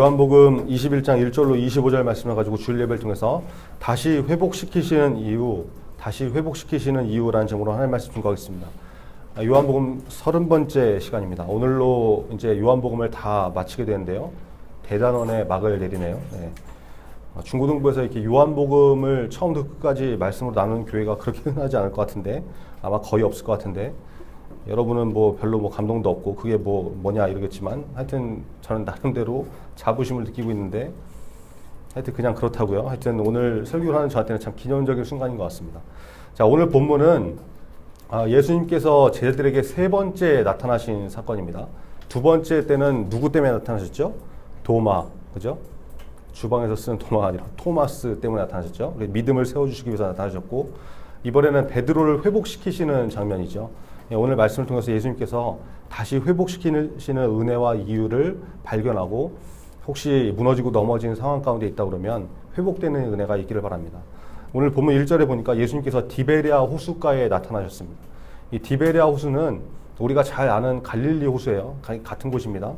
요한복음 21장 1절로 25절 말씀을 가지고 주일 예배를 통해서 다시 회복시키시는 이유라는 제목으로 하나님 말씀 증거하겠습니다. 요한복음 30번째 시간입니다. 오늘로 이제 요한복음을 다 마치게 되는데요. 대단원의 막을 내리네요. 네. 중고등부에서 이렇게 요한복음을 처음부터 끝까지 말씀으로 나누는 교회가 그렇게 흔하지 않을 것 같은데, 아마 거의 없을 것 같은데, 여러분은 별로 감동도 없고 그게 뭐냐 이러겠지만, 하여튼 저는 나름대로 자부심을 느끼고 있는데, 하여튼 그냥 그렇다고요. 하여튼 오늘 설교를 하는 저한테는 참 기념적인 순간인 것 같습니다. 자, 오늘 본문은 예수님께서 제자들에게 세 번째 나타나신 사건입니다. 두 번째 때는 누구 때문에 나타나셨죠? 도마, 그죠? 주방에서 쓰는 도마가 아니라 토마스 때문에 나타나셨죠. 믿음을 세워주시기 위해서 나타나셨고, 이번에는 베드로를 회복시키시는 장면이죠. 오늘 말씀을 통해서 예수님께서 다시 회복시키시는 은혜와 이유를 발견하고, 혹시 무너지고 넘어진 상황 가운데 있다 그러면 회복되는 은혜가 있기를 바랍니다. 오늘 본문 1절에 보니까 예수님께서 디베랴 호숫가에 나타나셨습니다. 이 디베랴 호수는 우리가 잘 아는 갈릴리 호수예요. 같은 곳입니다.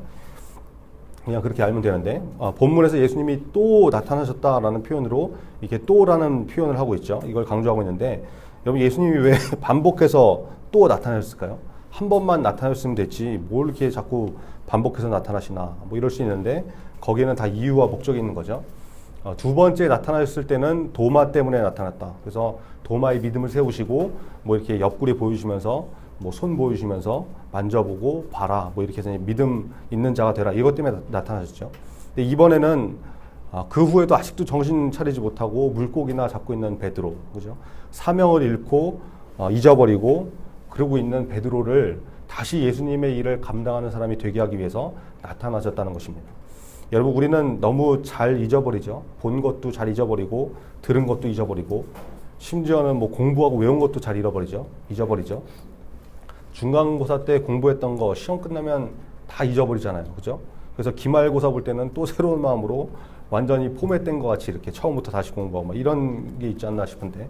그냥 그렇게 알면 되는데, 본문에서 예수님이 또 나타나셨다라는 표현으로 이렇게 또라는 표현을 하고 있죠. 이걸 강조하고 있는데, 여러분, 예수님이 왜 반복해서 또 나타나셨을까요? 한 번만 나타나셨으면 됐지 뭘 이렇게 자꾸 반복해서 나타나시나, 이럴 수 있는데, 거기에는 다 이유와 목적이 있는 거죠. 두 번째 나타나셨을 때는 도마 때문에 나타났다. 그래서 도마의 믿음을 세우시고 이렇게 옆구리 보여주시면서 손 보여주시면서 만져보고 봐라, 이렇게 해서 믿음 있는 자가 되라, 이것 때문에 나타나셨죠. 근데 이번에는 그 후에도 아직도 정신 차리지 못하고 물고기나 잡고 있는 베드로, 그죠? 사명을 잃고 잊어버리고 그러고 있는 베드로를 다시 예수님의 일을 감당하는 사람이 되게 하기 위해서 나타나셨다는 것입니다. 여러분, 우리는 너무 잘 잊어버리죠. 본 것도 잘 잊어버리고 들은 것도 잊어버리고, 심지어는 공부하고 외운 것도 잘 잊어버리죠. 중간고사 때 공부했던 거 시험 끝나면 다 잊어버리잖아요. 그죠? 그래서 기말고사 볼 때는 또 새로운 마음으로 완전히 포맷된 것 같이 이렇게 처음부터 다시 공부하고 이런 게 있지 않나 싶은데,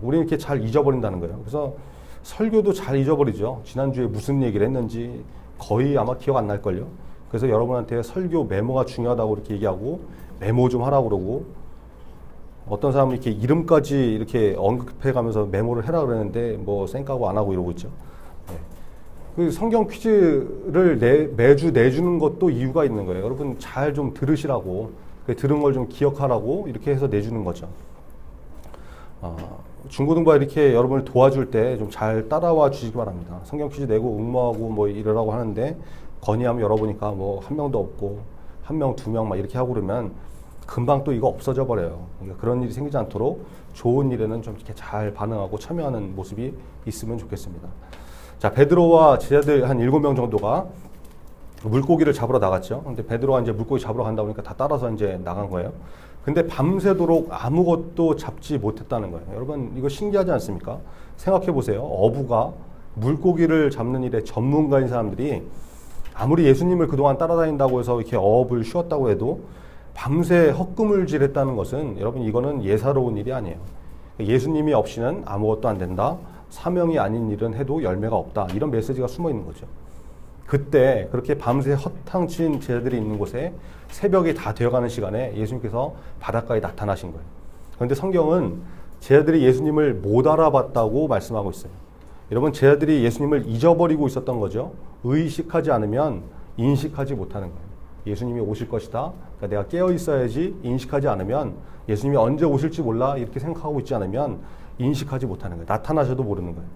우리는 이렇게 잘 잊어버린다는 거예요. 그래서 설교도 잘 잊어버리죠. 지난주에 무슨 얘기를 했는지 거의 아마 기억 안 날걸요. 그래서 여러분한테 설교 메모가 중요하다고 이렇게 얘기하고 메모 좀 하라고 그러고, 어떤 사람은 이렇게 이름까지 이렇게 언급해 가면서 메모를 해라 그러는데 쌩까고 안 하고 이러고 있죠. 네. 그 성경 퀴즈를 매주 내주는 것도 이유가 있는 거예요. 여러분 잘 좀 들으시라고, 들은 걸 좀 기억하라고 이렇게 해서 내주는 거죠. 중고등부가 이렇게 여러분을 도와줄 때 좀 잘 따라와 주시기 바랍니다. 성경 퀴즈 내고 응모하고 이러라고 하는데, 건의하면 열어보니까 한 명도 없고, 한 명, 두 명 이렇게 하고 그러면 금방 또 이거 없어져 버려요. 그러니까 그런 일이 생기지 않도록 좋은 일에는 좀 이렇게 잘 반응하고 참여하는 모습이 있으면 좋겠습니다. 자, 베드로와 제자들 한 7명 정도가 물고기를 잡으러 나갔죠. 근데 베드로가 이제 물고기 잡으러 간다 보니까 다 따라서 이제 나간 거예요. 근데 밤새도록 아무것도 잡지 못했다는 거예요. 여러분, 이거 신기하지 않습니까? 생각해 보세요. 어부가 물고기를 잡는 일에 전문가인 사람들이 아무리 예수님을 그동안 따라다닌다고 해서 이렇게 어업을 쉬었다고 해도 밤새 헛구물질했다는 것은, 여러분, 이거는 예사로운 일이 아니에요. 예수님이 없이는 아무것도 안 된다. 사명이 아닌 일은 해도 열매가 없다. 이런 메시지가 숨어 있는 거죠. 그때 그렇게 밤새 헛탕친 제자들이 있는 곳에 새벽이 다 되어가는 시간에 예수님께서 바닷가에 나타나신 거예요. 그런데 성경은 제자들이 예수님을 못 알아봤다고 말씀하고 있어요. 여러분, 제자들이 예수님을 잊어버리고 있었던 거죠. 의식하지 않으면 인식하지 못하는 거예요. 예수님이 오실 것이다. 그러니까 내가 깨어 있어야지. 인식하지 않으면, 예수님이 언제 오실지 몰라 이렇게 생각하고 있지 않으면 인식하지 못하는 거예요. 나타나셔도 모르는 거예요.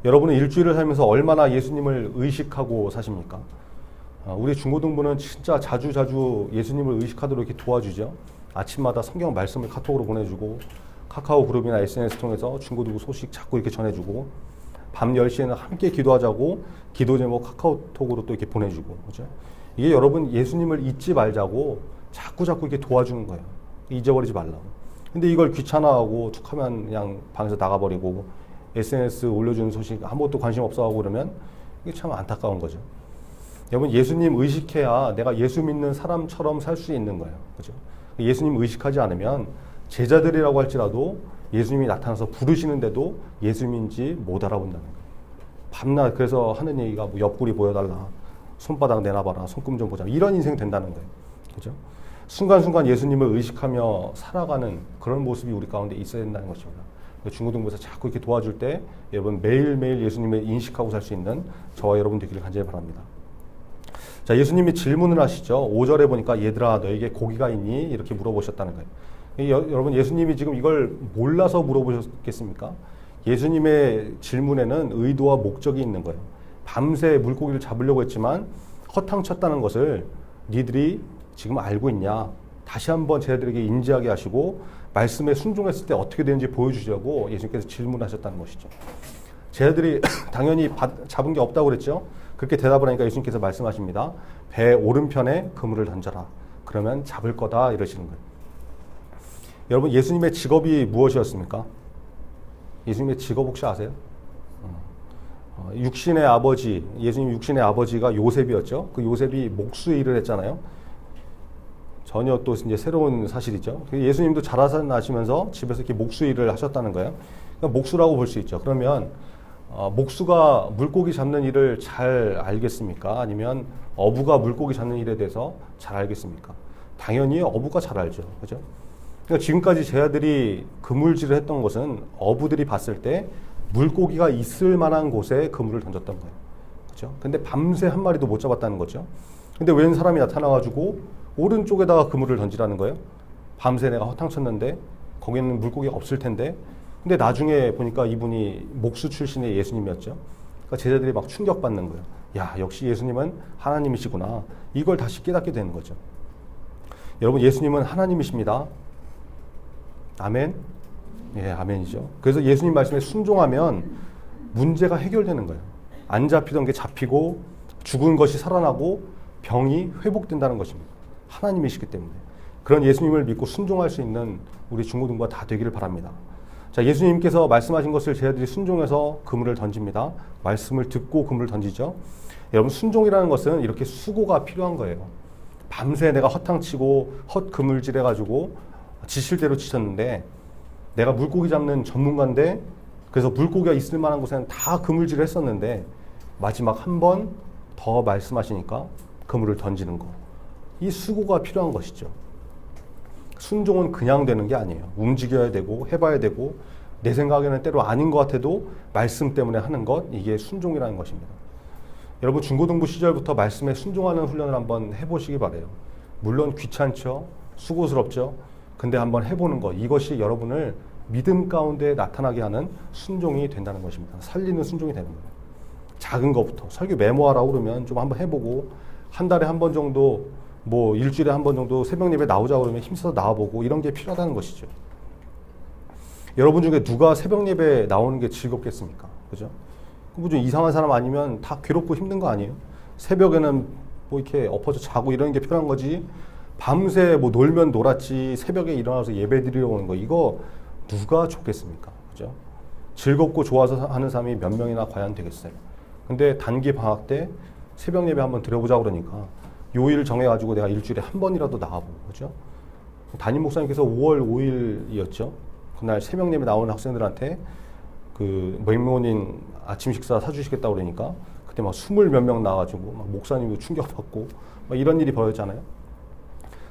여러분은 일주일을 살면서 얼마나 예수님을 의식하고 사십니까? 우리 중고등부는 진짜 자주 예수님을 의식하도록 이렇게 도와주죠. 아침마다 성경 말씀을 카톡으로 보내주고, 카카오 그룹이나 SNS 통해서 중고등부 소식 자꾸 이렇게 전해주고, 밤 10시에는 함께 기도하자고 기도 제목 카카오톡으로 또 이렇게 보내주고, 그죠? 이게 여러분 예수님을 잊지 말자고 자꾸 이렇게 도와주는 거예요. 잊어버리지 말라고. 근데 이걸 귀찮아하고 툭하면 그냥 방에서 나가버리고, SNS 올려주는 소식 아무것도 관심 없어하고 그러면 이게 참 안타까운 거죠. 여러분, 예수님 의식해야 내가 예수 믿는 사람처럼 살 수 있는 거예요. 그죠? 예수님 의식하지 않으면 제자들이라고 할지라도 예수님이 나타나서 부르시는데도 예수님인지 못 알아본다는 거예요. 밤낮 그래서 하는 얘기가 옆구리 보여달라, 손바닥 내놔봐라. 손금 좀 보자. 이런 인생 된다는 거예요. 그죠? 순간순간 예수님을 의식하며 살아가는 그런 모습이 우리 가운데 있어야 된다는 것입니다. 중고등부에서 자꾸 이렇게 도와줄 때 여러분 매일매일 예수님을 인식하고 살 수 있는 저와 여러분 되기를 간절히 바랍니다. 자, 예수님이 질문을 하시죠. 5절에 보니까 얘들아 너에게 고기가 있니? 이렇게 물어보셨다는 거예요. 여러분 예수님이 지금 이걸 몰라서 물어보셨겠습니까? 예수님의 질문에는 의도와 목적이 있는 거예요. 밤새 물고기를 잡으려고 했지만 허탕쳤다는 것을 니들이 지금 알고 있냐? 다시 한번 쟤들에게 인지하게 하시고 말씀에 순종했을 때 어떻게 되는지 보여주시려고 예수님께서 질문하셨다는 것이죠. 쟤들이 당연히 잡은 게 없다고 그랬죠. 그렇게 대답을 하니까 예수님께서 말씀하십니다. 배 오른편에 그물을 던져라. 그러면 잡을 거다 이러시는 거예요. 여러분 예수님의 직업이 무엇이었습니까? 예수님의 직업 혹시 아세요? 육신의 아버지, 예수님 육신의 아버지가 요셉이었죠. 그 요셉이 목수 일을 했잖아요. 전혀 또 이제 새로운 사실이죠. 예수님도 자라나시면서 집에서 이렇게 목수 일을 하셨다는 거예요. 그러니까 목수라고 볼 수 있죠. 그러면 목수가 물고기 잡는 일을 잘 알겠습니까? 아니면 어부가 물고기 잡는 일에 대해서 잘 알겠습니까? 당연히 어부가 잘 알죠. 그죠? 그러니까 지금까지 제 아들이 그물질을 했던 것은 어부들이 봤을 때 물고기가 있을 만한 곳에 그물을 던졌던 거예요. 그죠? 근데 밤새 한 마리도 못 잡았다는 거죠. 근데 웬 사람이 나타나가지고 오른쪽에다가 그물을 던지라는 거예요. 밤새 내가 허탕쳤는데 거기는 물고기가 없을 텐데. 근데 나중에 보니까 이분이 목수 출신의 예수님이었죠. 그러니까 제자들이 막 충격받는 거예요. 야, 역시 예수님은 하나님이시구나. 이걸 다시 깨닫게 되는 거죠. 여러분, 예수님은 하나님이십니다. 아멘? 예, 아멘이죠. 그래서 예수님 말씀에 순종하면 문제가 해결되는 거예요. 안 잡히던 게 잡히고 죽은 것이 살아나고 병이 회복된다는 것입니다. 하나님이시기 때문에. 그런 예수님을 믿고 순종할 수 있는 우리 중고등부가 다 되기를 바랍니다. 자, 예수님께서 말씀하신 것을 제자들이 순종해서 그물을 던집니다. 말씀을 듣고 그물을 던지죠. 여러분, 순종이라는 것은 이렇게 수고가 필요한 거예요. 밤새 내가 허탕치고 헛그물질 해가지고 지칠 대로 지쳤는데 내가 물고기 잡는 전문가인데 그래서 물고기가 있을 만한 곳에는 다 그물질을 했었는데 마지막 한 번 더 말씀하시니까 그물을 던지는 거. 이 수고가 필요한 것이죠. 순종은 그냥 되는 게 아니에요. 움직여야 되고 해봐야 되고 내 생각에는 때로 아닌 것 같아도 말씀 때문에 하는 것, 이게 순종이라는 것입니다. 여러분 중고등부 시절부터 말씀에 순종하는 훈련을 한번 해보시기 바라요. 물론 귀찮죠. 수고스럽죠. 근데 한번 해보는 것, 이것이 여러분을 믿음 가운데 나타나게 하는 순종이 된다는 것입니다. 살리는 순종이 되는 거예요. 작은 것부터 설교 메모하라고 그러면 좀 한번 해보고 한 달에 한 번 정도 뭐 일주일에 한 번 정도 새벽 예배 나오자 그러면 힘써서 나와보고 이런 게 필요하다는 것이죠. 여러분 중에 누가 새벽 예배 나오는 게 즐겁겠습니까? 그죠? 뭐 좀 이상한 사람 아니면 다 괴롭고 힘든 거 아니에요? 새벽에는 뭐 이렇게 엎어져 자고 이런 게 필요한 거지. 밤새 뭐 놀면 놀았지 새벽에 일어나서 예배 드리러 오는 거 이거 누가 좋겠습니까? 그죠? 즐겁고 좋아서 하는 사람이 몇 명이나 과연 되겠어요? 근데 단기 방학 때 새벽 예배 한번 드려보자 그러니까 요일 정해가지고 내가 일주일에 한 번이라도 나와보고, 그죠? 담임 목사님께서 5월 5일이었죠. 그날 새벽 예배 나오는 학생들한테 그 모닝 아침 식사 사주시겠다고 그러니까 그때 막 20 몇 명 나와가지고 막 목사님도 충격받고 막 이런 일이 벌어졌잖아요.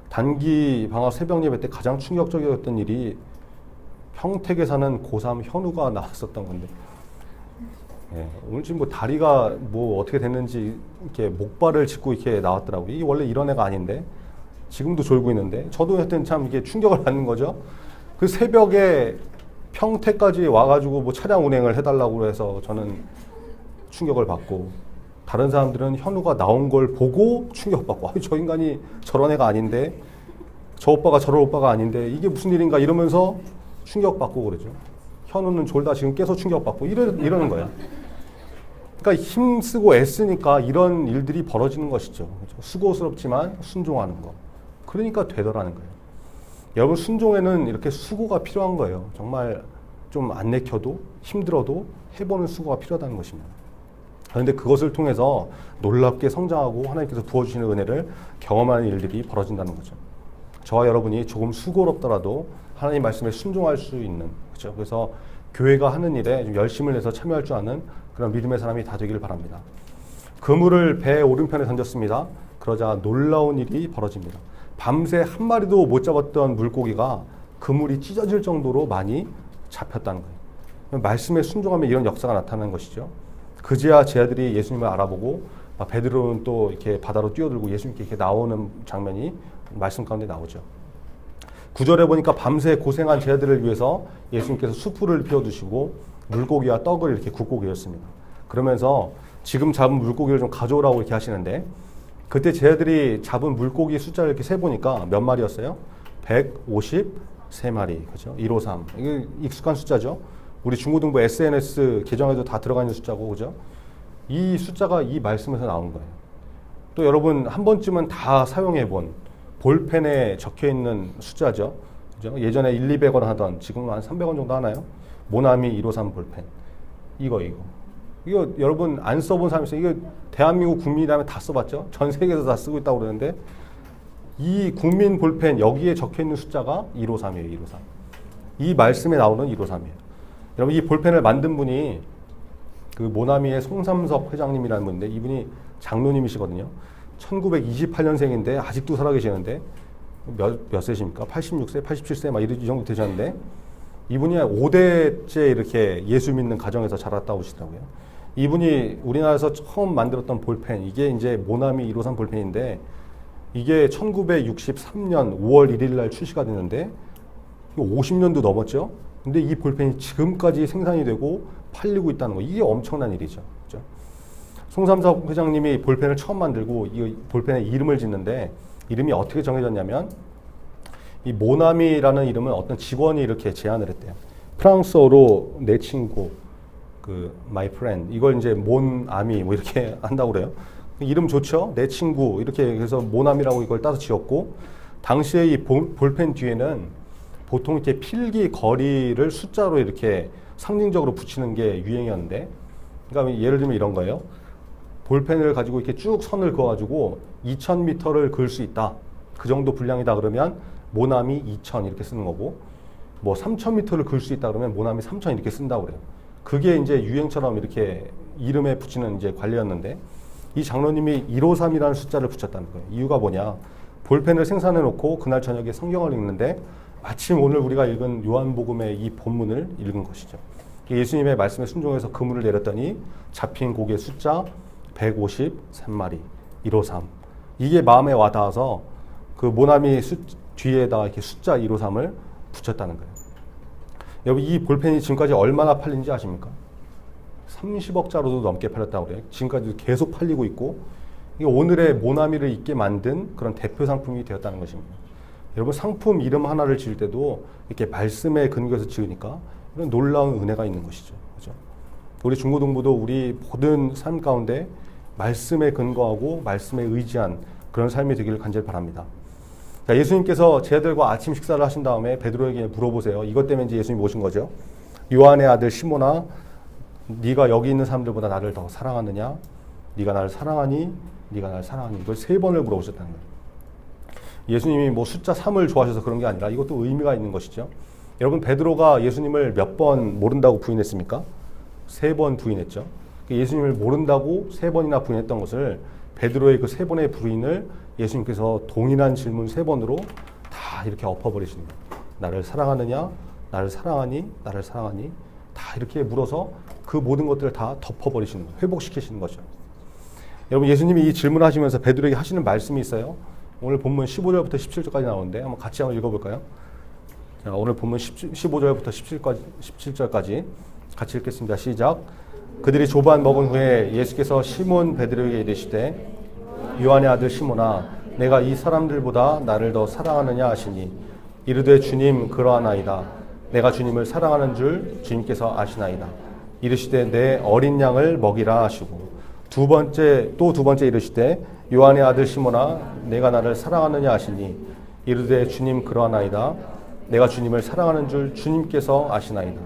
단기 방학 새벽 예배 때 가장 충격적이었던 일이 평택에 사는 고3 현우가 나왔었던 건데, 예, 오늘 지금 뭐 다리가 뭐 어떻게 됐는지 이렇게 목발을 짚고 이렇게 나왔더라고요. 이게 원래 이런 애가 아닌데 지금도 졸고 있는데 저도 하여튼 참 이게 충격을 받는 거죠. 그 새벽에 평택까지 와가지고 뭐 차량 운행을 해달라고 해서 저는 충격을 받고 다른 사람들은 현우가 나온 걸 보고 충격받고 저 인간이 저런 애가 아닌데 저 오빠가 저런 오빠가 아닌데 이게 무슨 일인가 이러면서 충격받고 그러죠. 현우는 졸다 지금 깨서 충격받고 이러는 거예요. 그러니까 힘쓰고 애쓰니까 이런 일들이 벌어지는 것이죠. 그렇죠? 수고스럽지만 순종하는 거. 그러니까 되더라는 거예요. 여러분 순종에는 이렇게 수고가 필요한 거예요. 정말 좀 안 내켜도 힘들어도 해보는 수고가 필요하다는 것입니다. 그런데 그것을 통해서 놀랍게 성장하고 하나님께서 부어주시는 은혜를 경험하는 일들이 벌어진다는 거죠. 저와 여러분이 조금 수고롭더라도 하나님 말씀에 순종할 수 있는, 그렇죠? 그래서 교회가 하는 일에 좀 열심을 내서 참여할 줄 아는 그런 믿음의 사람이 다 되기를 바랍니다. 그물을 배 오른편에 던졌습니다. 그러자 놀라운 일이 벌어집니다. 밤새 한 마리도 못 잡았던 물고기가 그물이 찢어질 정도로 많이 잡혔다는 거예요. 말씀에 순종하면 이런 역사가 나타나는 것이죠. 그제야 제 아들이 예수님을 알아보고 베드로는 또 이렇게 바다로 뛰어들고 예수님께 이렇게 나오는 장면이 말씀 가운데 나오죠. 9절에 보니까 밤새 고생한 제 아들을 위해서 예수님께서 숯불을 피워두시고 물고기와 떡을 이렇게 굽고 계셨습니다. 그러면서 지금 잡은 물고기를 좀 가져오라고 이렇게 하시는데 그때 제 아들이 잡은 물고기 숫자를 이렇게 세보니까 몇 마리였어요? 153마리. 그죠? 153. 이게 익숙한 숫자죠. 우리 중고등부 SNS 계정에도 다 들어가 있는 숫자고, 그죠? 이 숫자가 이 말씀에서 나온 거예요. 또 여러분 한 번쯤은 다 사용해 본 볼펜에 적혀 있는 숫자죠. 그죠? 예전에 1, 200원 하던 지금은 한 300원 정도 하나요? 모나미 153 볼펜. 이거 여러분 안 써본 사람이 있어요. 이거 대한민국 국민이라면 다 써봤죠? 전 세계에서 다 쓰고 있다고 그러는데 이 국민 볼펜 여기에 적혀 있는 숫자가 153이에요. 153. 이 말씀에 나오는 153이에요. 여러분 이 볼펜을 만든 분이 그 모나미의 송삼석 회장님이라는 분인데 이분이 장로님이시거든요. 1928년생인데 아직도 살아계시는데 몇 세십니까? 86세, 87세 막 이 정도 되셨는데 이분이 5대째 이렇게 예수 믿는 가정에서 자랐다고 하시더라고요. 이분이 우리나라에서 처음 만들었던 볼펜, 이게 이제 모나미 153 볼펜인데 이게 1963년 5월 1일 날 출시가 됐는데 50년도 넘었죠. 근데 이 볼펜이 지금까지 생산이 되고 팔리고 있다는 거, 이게 엄청난 일이죠. 그렇죠? 송삼석 회장님이 볼펜을 처음 만들고 이 볼펜에 이름을 짓는데 이름이 어떻게 정해졌냐면 이 모나미라는 이름은 어떤 직원이 이렇게 제안을 했대요. 프랑스어로 내 친구, 그 my friend, 이걸 이제 몬아미 뭐 이렇게 한다고 그래요. 이름 좋죠? 내 친구 이렇게 해서 모나미라고 이걸 따서 지었고 당시에 이 볼펜 뒤에는 보통 이렇게 필기 거리를 숫자로 이렇게 상징적으로 붙이는 게 유행이었는데, 그러니까 예를 들면 이런 거예요. 볼펜을 가지고 이렇게 쭉 선을 그어가지고 2000m를 그을 수 있다. 그 정도 분량이다 그러면 모나미 2000 이렇게 쓰는 거고, 뭐 3000m를 그을 수 있다 그러면 모나미 3000 이렇게 쓴다고 그래요. 그게 이제 유행처럼 이렇게 이름에 붙이는 이제 관례였는데, 이 장로님이 153이라는 숫자를 붙였다는 거예요. 이유가 뭐냐? 볼펜을 생산해 놓고 그날 저녁에 성경을 읽는데 마침 오늘 우리가 읽은 요한복음의 이 본문을 읽은 것이죠. 예수님의 말씀에 순종해서 그물을 내렸더니 잡힌 고기의 숫자 153마리, 153. 이게 마음에 와닿아서 그 모나미 뒤에다가 이렇게 숫자 153을 붙였다는 거예요. 여러분 이 볼펜이 지금까지 얼마나 팔린지 아십니까? 30억자로도 넘게 팔렸다고 그래요. 지금까지도 계속 팔리고 있고 이게 오늘의 모나미를 있게 만든 그런 대표 상품이 되었다는 것입니다. 여러분 상품 이름 하나를 지을 때도 이렇게 말씀에 근거해서 지으니까 이런 놀라운 은혜가 있는 것이죠. 그렇죠? 우리 중고등부도 우리 모든 삶 가운데 말씀에 근거하고 말씀에 의지한 그런 삶이 되기를 간절히 바랍니다. 자, 예수님께서 제자들과 아침 식사를 하신 다음에 베드로에게 물어보세요. 이것 때문에 이제 예수님이 오신 거죠. 요한의 아들 시몬아, 네가 여기 있는 사람들보다 나를 더 사랑하느냐? 네가 나를 사랑하니? 네가 나를 사랑하니? 이걸 3번을 물어보셨다는 거예요. 예수님이 뭐 숫자 3을 좋아하셔서 그런 게 아니라 이것도 의미가 있는 것이죠. 여러분 베드로가 예수님을 몇 번 모른다고 부인했습니까? 3번 부인했죠. 예수님을 모른다고 3번이나 부인했던 것을 베드로의 그 3번의 부인을 예수님께서 동일한 질문 3번으로 다 이렇게 엎어버리시는 거예요. 나를 사랑하느냐? 나를 사랑하니? 나를 사랑하니? 다 이렇게 물어서 그 모든 것들을 다 덮어버리시는 거예요. 회복시키시는 거죠. 여러분 예수님이 이 질문하시면서 베드로에게 하시는 말씀이 있어요. 오늘 본문 15절부터 17절까지 나오는데 한번 같이 한번 읽어볼까요? 자, 오늘 본문 15절부터 17절까지 같이 읽겠습니다. 시작. 그들이 조반 먹은 후에 예수께서 시몬 베드로에게 이르시되 요한의 아들 시몬아 내가 이 사람들보다 나를 더 사랑하느냐 하시니 이르되 주님 그러하나이다. 내가 주님을 사랑하는 줄 주님께서 아시나이다. 이르시되 내 어린 양을 먹이라 하시고 두 번째 이르시되 요한의 아들 시몬아 내가 나를 사랑하느냐 하시니 이르되 주님 그러하나이다. 내가 주님을 사랑하는 줄 주님께서 아시나이다.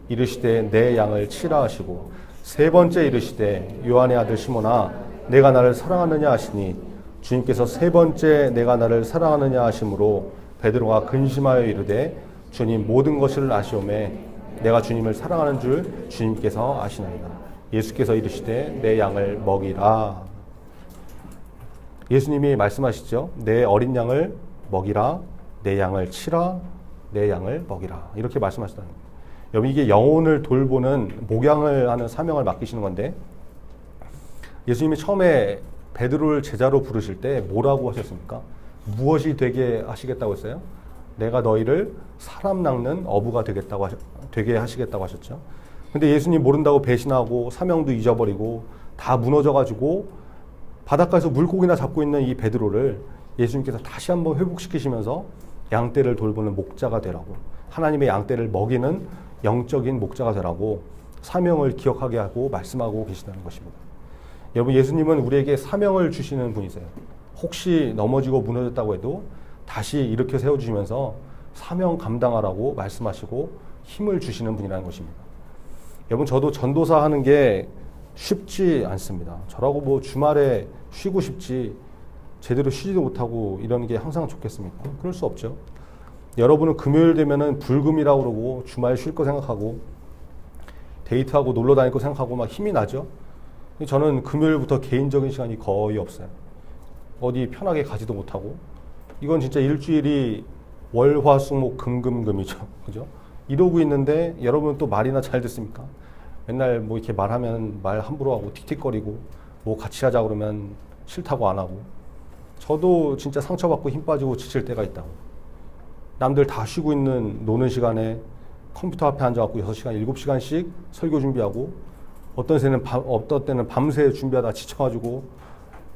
이르시되 내 양을 치라 하시고 세 번째 이르시되 요한의 아들 시몬아 내가 나를 사랑하느냐 하시니 주님께서 세 번째 내가 나를 사랑하느냐 하심으로 베드로가 근심하여 이르되 주님 모든 것을 아시오매 내가 주님을 사랑하는 줄 주님께서 아시나이다. 예수께서 이르시되 내 양을 먹이라. 예수님이 말씀하시죠. 내 어린 양을 먹이라, 내 양을 치라, 내 양을 먹이라. 이렇게 말씀하시다는 거예요. 여러분, 이게 영혼을 돌보는 목양을 하는 사명을 맡기시는 건데, 예수님이 처음에 베드로를 제자로 부르실 때 뭐라고 하셨습니까? 무엇이 되게 하시겠다고 했어요? 내가 너희를 사람 낚는 어부가 되게 하시겠다고 하셨죠. 근데 예수님 모른다고 배신하고 사명도 잊어버리고 다 무너져가지고 바닷가에서 물고기나 잡고 있는 이 베드로를 예수님께서 다시 한번 회복시키시면서 양떼를 돌보는 목자가 되라고, 하나님의 양떼를 먹이는 영적인 목자가 되라고 사명을 기억하게 하고 말씀하고 계시다는 것입니다. 여러분, 예수님은 우리에게 사명을 주시는 분이세요. 혹시 넘어지고 무너졌다고 해도 다시 일으켜 세워주시면서 사명 감당하라고 말씀하시고 힘을 주시는 분이라는 것입니다. 여러분, 저도 전도사 하는 게 쉽지 않습니다. 저라고 뭐 주말에 쉬고 싶지 제대로 쉬지도 못하고 이러는 게 항상 좋겠습니까? 그럴 수 없죠. 여러분은 금요일 되면은 불금이라고 그러고 주말 쉴 거 생각하고 데이트하고 놀러 다닐 거 생각하고 막 힘이 나죠. 저는 금요일부터 개인적인 시간이 거의 없어요. 어디 편하게 가지도 못하고, 이건 진짜 일주일이 월, 화, 수, 목, 금, 금, 금이죠. 그죠? 이러고 있는데 여러분은 또 말이나 잘 듣습니까? 맨날 뭐 이렇게 말하면 말 함부로 하고 틱틱거리고, 뭐 같이 하자 그러면 싫다고 안 하고. 저도 진짜 상처받고 힘 빠지고 지칠 때가 있다고. 남들 다 쉬고 있는 노는 시간에 컴퓨터 앞에 앉아갖고 6시간, 7시간씩 설교 준비하고, 어떤 때는 밤새 준비하다 지쳐가지고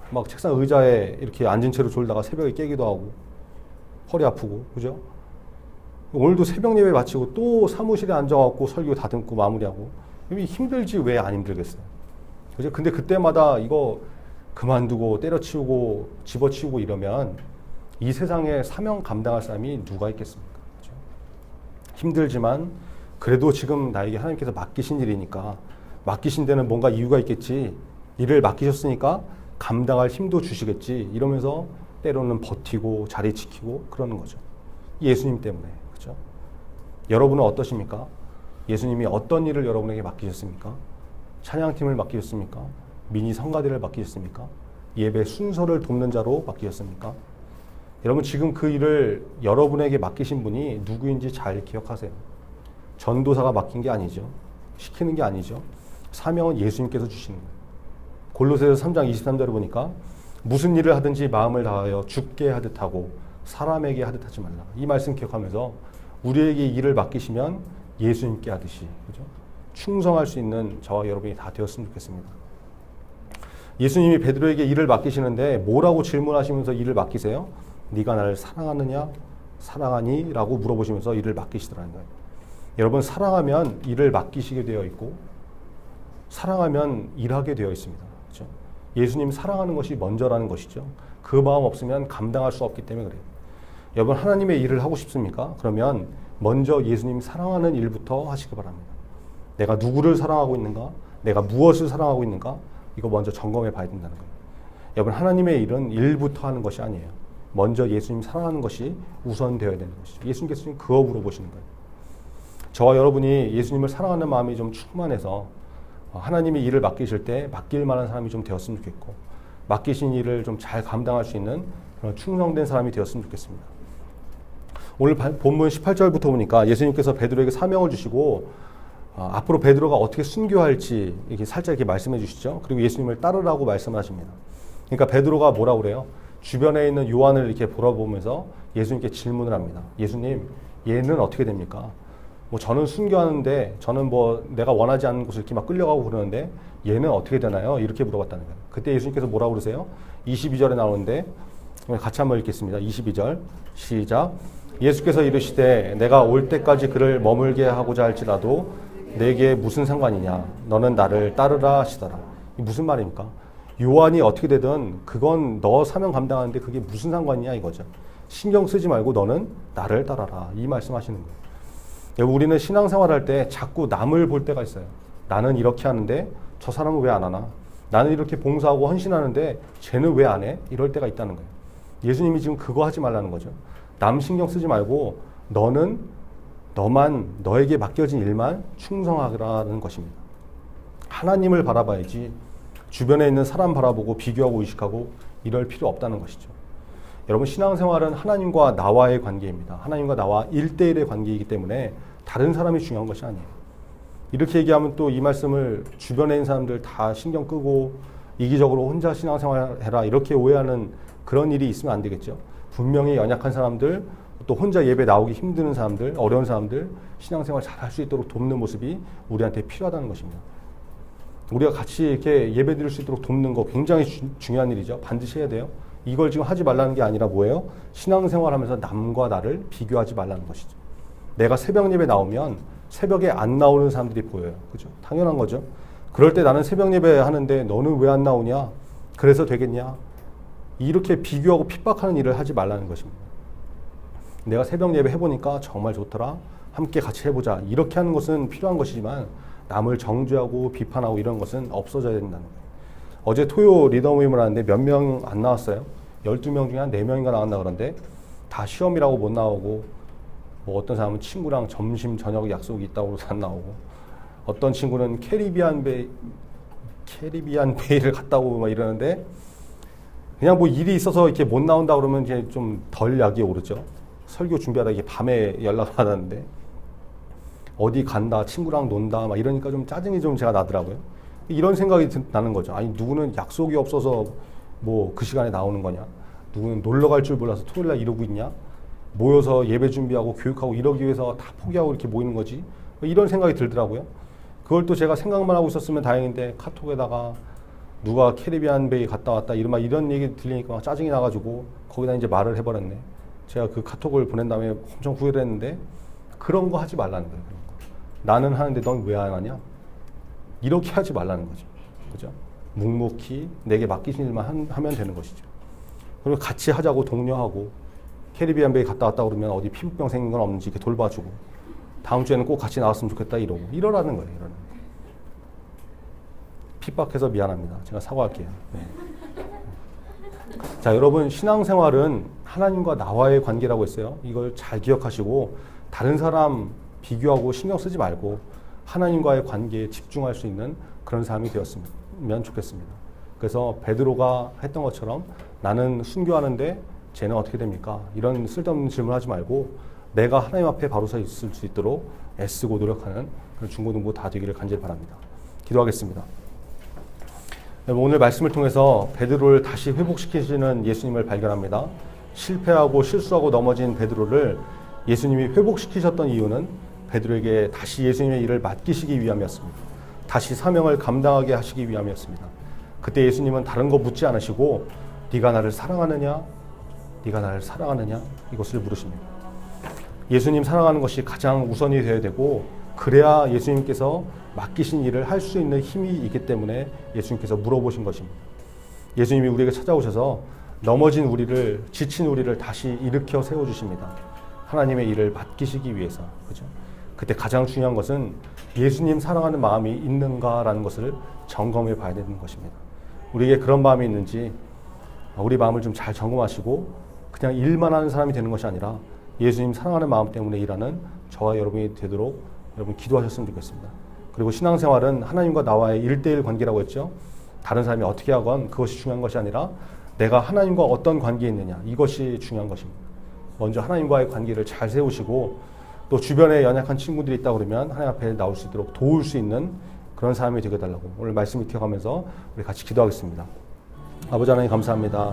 막 책상 의자에 이렇게 앉은 채로 졸다가 새벽에 깨기도 하고 허리 아프고, 그죠? 오늘도 새벽 예배 마치고 또 사무실에 앉아갖고 설교 다듬고 마무리하고. 힘들지 왜 안 힘들겠어요? 그죠? 근데 그때마다 이거 그만두고 때려치우고 집어치우고 이러면 이 세상에 사명 감당할 사람이 누가 있겠습니까? 그죠? 힘들지만 그래도 지금 나에게 하나님께서 맡기신 일이니까, 맡기신 데는 뭔가 이유가 있겠지, 일을 맡기셨으니까 감당할 힘도 주시겠지, 이러면서 때로는 버티고 자리 지키고 그러는 거죠. 예수님 때문에. 그렇죠? 여러분은 어떠십니까? 예수님이 어떤 일을 여러분에게 맡기셨습니까? 찬양팀을 맡기셨습니까? 미니 성가대를 맡기셨습니까? 예배 순서를 돕는 자로 맡기셨습니까? 여러분, 지금 그 일을 여러분에게 맡기신 분이 누구인지 잘 기억하세요. 전도사가 맡긴 게 아니죠. 시키는 게 아니죠. 사명은 예수님께서 주시는 거예요. 골로새서 3장 23절을 보니까 무슨 일을 하든지 마음을 다하여 주께 하듯 하고 사람에게 하듯 하지 말라. 이 말씀 기억하면서 우리에게 일을 맡기시면 예수님께 하듯이, 그죠? 충성할 수 있는 저와 여러분이 다 되었으면 좋겠습니다. 예수님이 베드로에게 일을 맡기시는데 뭐라고 질문하시면서 일을 맡기세요? 네가 나를 사랑하느냐? 사랑하니? 라고 물어보시면서 일을 맡기시더라는 거예요. 여러분, 사랑하면 일을 맡기시게 되어 있고 사랑하면 일하게 되어 있습니다. 그렇죠? 예수님 사랑하는 것이 먼저라는 것이죠. 그 마음 없으면 감당할 수 없기 때문에 그래요. 여러분, 하나님의 일을 하고 싶습니까? 그러면 먼저 예수님 사랑하는 일부터 하시기 바랍니다. 내가 누구를 사랑하고 있는가? 내가 무엇을 사랑하고 있는가? 이거 먼저 점검해 봐야 된다는 거예요. 여러분, 하나님의 일은 일부터 하는 것이 아니에요. 먼저 예수님 사랑하는 것이 우선되어야 되는 것이죠. 예수님께서 지금 그거 물어보시는 거예요. 저와 여러분이 예수님을 사랑하는 마음이 좀 충만해서 하나님이 일을 맡기실 때 맡길 만한 사람이 좀 되었으면 좋겠고, 맡기신 일을 좀 잘 감당할 수 있는 그런 충성된 사람이 되었으면 좋겠습니다. 오늘 본문 18절부터 보니까 예수님께서 베드로에게 사명을 주시고 앞으로 베드로가 어떻게 순교할지 이렇게 살짝 이렇게 말씀해 주시죠. 그리고 예수님을 따르라고 말씀을 하십니다. 그러니까 베드로가 뭐라고 그래요? 주변에 있는 요한을 이렇게 돌아보면서 예수님께 질문을 합니다. 예수님, 얘는 어떻게 됩니까? 뭐 저는 순교하는데, 저는 뭐 내가 원하지 않는 곳을 이렇게 막 끌려가고 그러는데 얘는 어떻게 되나요? 이렇게 물어봤다는 거예요. 그때 예수님께서 뭐라고 그러세요? 22절에 나오는데 같이 한번 읽겠습니다. 22절 시작. 예수께서 이르시되 내가 올 때까지 그를 머물게 하고자 할지라도 내게 무슨 상관이냐? 너는 나를 따르라 하시더라. 이게 무슨 말입니까? 요한이 어떻게 되든 그건 너 사명 감당하는데 그게 무슨 상관이냐 이거죠. 신경 쓰지 말고 너는 나를 따라라. 이 말씀하시는 거예요. 여러분, 우리는 신앙생활할 때 자꾸 남을 볼 때가 있어요. 나는 이렇게 하는데 저 사람은 왜 안 하나? 나는 이렇게 봉사하고 헌신하는데 쟤는 왜 안 해? 이럴 때가 있다는 거예요. 예수님이 지금 그거 하지 말라는 거죠. 남 신경 쓰지 말고 너는 너에게 맡겨진 일만 충성하라는 것입니다. 하나님을 바라봐야지 주변에 있는 사람 바라보고 비교하고 의식하고 이럴 필요 없다는 것이죠. 여러분, 신앙생활은 하나님과 나와의 관계입니다. 하나님과 나와 1대1의 관계이기 때문에 다른 사람이 중요한 것이 아니에요. 이렇게 얘기하면 또 이 말씀을 주변에 있는 사람들 다 신경 끄고 이기적으로 혼자 신앙생활 해라 이렇게 오해하는 그런 일이 있으면 안 되겠죠. 분명히 연약한 사람들, 또 혼자 예배 나오기 힘든 사람들, 어려운 사람들 신앙생활 잘 할 수 있도록 돕는 모습이 우리한테 필요하다는 것입니다. 우리가 같이 이렇게 예배 드릴 수 있도록 돕는 거 굉장히 중요한 일이죠. 반드시 해야 돼요. 이걸 지금 하지 말라는 게 아니라 뭐예요? 신앙생활 하면서 남과 나를 비교하지 말라는 것이죠. 내가 새벽 예배 나오면 새벽에 안 나오는 사람들이 보여요. 그죠? 당연한 거죠. 그럴 때 나는 새벽 예배 하는데 너는 왜 안 나오냐? 그래서 되겠냐? 이렇게 비교하고 핍박하는 일을 하지 말라는 것입니다. 내가 새벽 예배 해보니까 정말 좋더라. 함께 같이 해보자. 이렇게 하는 것은 필요한 것이지만 남을 정죄하고 비판하고 이런 것은 없어져야 된다는 거예요. 어제 토요 리더 모임을 하는데 몇 명 안 나왔어요. 12명 중에 한 4명인가 나왔나 그런데 다 시험이라고 못 나오고 뭐 어떤 사람은 친구랑 점심 저녁 약속이 있다고 해서 안 나오고 어떤 친구는 캐리비안 베이를 갔다 오고 막 이러는데 그냥 뭐 일이 있어서 이렇게 못 나온다 그러면 이제 좀 덜 약이 오르죠. 설교 준비하다 이게 밤에 연락 받았는데 어디 간다, 친구랑 논다 막 이러니까 좀 짜증이 좀 제가 나더라고요. 이런 생각이 나는 거죠. 아니 누구는 약속이 없어서 뭐 그 시간에 나오는 거냐? 누구는 놀러 갈 줄 몰라서 토요일 날 이러고 있냐? 모여서 예배 준비하고 교육하고 이러기 위해서 다 포기하고 이렇게 모이는 거지? 이런 생각이 들더라고요. 그걸 또 제가 생각만 하고 있었으면 다행인데 카톡에다가 누가 캐리비안 베이 갔다 왔다 이런 얘기 들리니까 짜증이 나가지고 거기다 이제 말을 해버렸네. 제가 그 카톡을 보낸 다음에 엄청 후회를 했는데 그런 거 하지 말라는 거예요. 그런 거. 나는 하는데 넌 왜 안 하냐? 이렇게 하지 말라는 거죠. 그죠? 묵묵히 내게 맡기신 일만 하면 되는 것이죠. 그리고 같이 하자고 독려하고 캐리비안 베이 갔다 왔다 그러면 어디 피부병 생긴 건 없는지 이렇게 돌봐주고 다음 주에는 꼭 같이 나왔으면 좋겠다 이러고 이러라는 거예요. 이러는 거. 핍박해서 미안합니다. 제가 사과할게요. 네. 자, 여러분 신앙생활은 하나님과 나와의 관계라고 했어요. 이걸 잘 기억하시고 다른 사람 비교하고 신경 쓰지 말고 하나님과의 관계에 집중할 수 있는 그런 삶이 되었으면 좋겠습니다. 그래서 베드로가 했던 것처럼 나는 순교하는데 쟤는 어떻게 됩니까? 이런 쓸데없는 질문하지 말고 내가 하나님 앞에 바로 서 있을 수 있도록 애쓰고 노력하는 그런 중고등부 다 되기를 간절히 바랍니다. 기도하겠습니다. 오늘 말씀을 통해서 베드로를 다시 회복시키시는 예수님을 발견합니다. 실패하고 실수하고 넘어진 베드로를 예수님이 회복시키셨던 이유는 베드로에게 다시 예수님의 일을 맡기시기 위함이었습니다. 다시 사명을 감당하게 하시기 위함이었습니다. 그때 예수님은 다른 거 묻지 않으시고 네가 나를 사랑하느냐? 네가 나를 사랑하느냐? 이것을 물으십니다. 예수님 사랑하는 것이 가장 우선이 되어야 되고 그래야 예수님께서 맡기신 일을 할 수 있는 힘이 있기 때문에 예수님께서 물어보신 것입니다. 예수님이 우리에게 찾아오셔서 넘어진 우리를, 지친 우리를 다시 일으켜 세워주십니다. 하나님의 일을 맡기시기 위해서. 그죠? 그때 가장 중요한 것은 예수님 사랑하는 마음이 있는가라는 것을 점검해 봐야 되는 것입니다. 우리에게 그런 마음이 있는지 우리 마음을 좀 잘 점검하시고 그냥 일만 하는 사람이 되는 것이 아니라 예수님 사랑하는 마음 때문에 일하는 저와 여러분이 되도록 여러분 기도하셨으면 좋겠습니다. 그리고 신앙생활은 하나님과 나와의 1대1 관계라고 했죠. 다른 사람이 어떻게 하건 그것이 중요한 것이 아니라 내가 하나님과 어떤 관계에 있느냐 이것이 중요한 것입니다. 먼저 하나님과의 관계를 잘 세우시고 또 주변에 연약한 친구들이 있다 그러면 하나님 앞에 나올 수 있도록 도울 수 있는 그런 사람이 되게 해달라고 오늘 말씀을 기억하면서 우리 같이 기도하겠습니다. 아버지 하나님 감사합니다.